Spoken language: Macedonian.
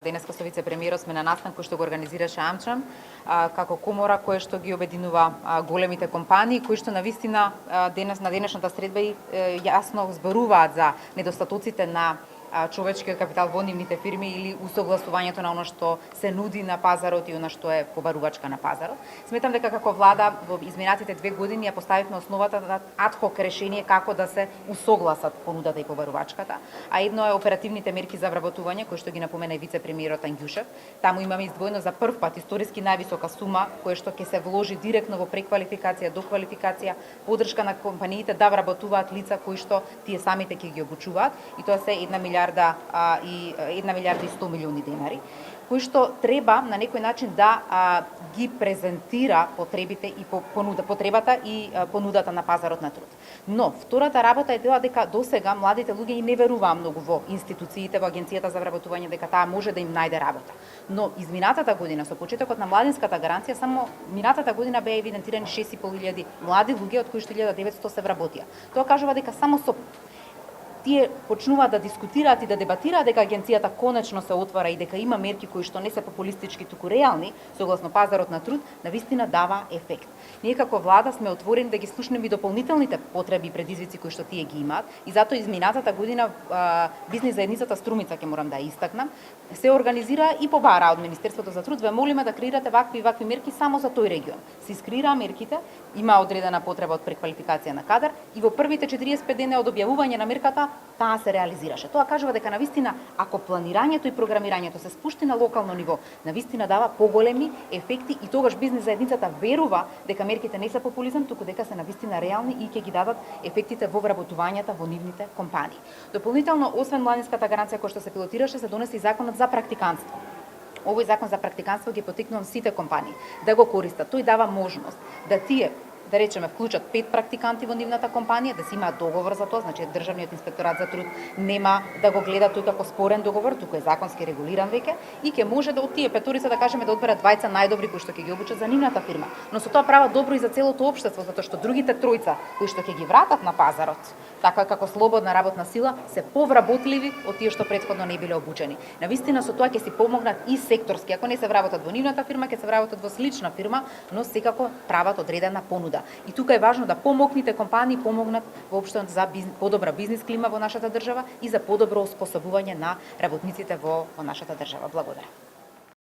Денеска со вице-премиерот сме на настан кој што го организираше Амчам, како комора која што ги обединува големите компании, кои што навистина на денешната средба и јасно зборуваат за недостатоците на човечкиот капитал во нивните фирми или усогласувањето на оно што се нуди на пазарот и оно што е побарувачка на пазарот. Сметам дека како влада во изминатите 2 години ја поставивме основата на адхок решение како да се усогласат понудата и побарувачката, а едно е оперативните мерки за вработување кои што ги напомена и вице-премиерот Ангјушев. Таму имаме издвоено за прв пат историски највисока сума која што ќе се вложи директно во преквалификација, доквалификација, поддршка на компаниите да вработуваат лица кои што тие самите ќе ги обучуваат и тоа се 1 милиарда и 1 милиони денари, кои што треба на некој начин да ги презентира потребите и потребата и понудата на пазарот на труд. Но втората работа е тоа дека досега младите луѓе не веруваа многу во институциите, во агенцијата за вработување дека таа може да им најде работа. Но изминатата година со почетокот на младинската гаранција само минатата година беа евидентирани 6.500 млади луѓе од кои што 1900 се вработија. Тоа кажува дека само со тие почнуваат да дискутираат и да дебатираат дека агенцијата конечно се отвара и дека има мерки кои што не се популистички, туку реални, согласно пазарот на труд, навистина дава ефект. Ние како влада сме отворени да ги слушнеме и дополнителните потреби и предизвици кои што тие ги имаат и затоа изминатата година бизнис заедницата Струмица ќе морам да ја истакнам, се организира и побара од Министерството за труд, ве молиме да креирате вакви мерки само за тој регион. Се искреираа мерките, има одредена потреба од преквалификација на кадар и во првите 45 дена од објавување на мерката таа се реализираше. Тоа кажува дека навистина ако планирањето и програмирањето се спушти на локално ниво, навистина дава поголеми ефекти и тогаш бизнис заедницата верува дека мерките не се популизам, туку дека се навистина реални и ќе ги дадат ефектите во вработувањата во нивните компании. Дополнително, освен младинската гаранција која што се пилотираше, се донесе и законот за практиканство. Овој закон за практиканство ги поттикнувам сите компании да го користат. Тој дава можност да тие да речеме вклучат 5 практиканти во нивната компанија, да си имаат договор за тоа, значи државниот инспекторат за труд нема да го гледа тој како спорен договор, туку е законски регулиран веќе и ќе може да од тие петорица да кажеме да одберат 20 најдобри кои што ќе ги обучат за нивната фирма. Но со тоа прават добро и за целото општество, затоа што другите тројца кои што ќе ги вратат на пазарот, така како слободна работна сила, се повработливи од тие што претходно не биле обучени. Навистина со тоа ќе си помогнат и секторски, ако не се вработат во нивната фирма, ќе се вработат во слична фирма, но секако прават одредена понуда. И тука е важно да помокните компании помогнат воопшто за подобра бизнис клима во нашата држава и за подобро оспособување на работниците во нашата држава. Благодарам.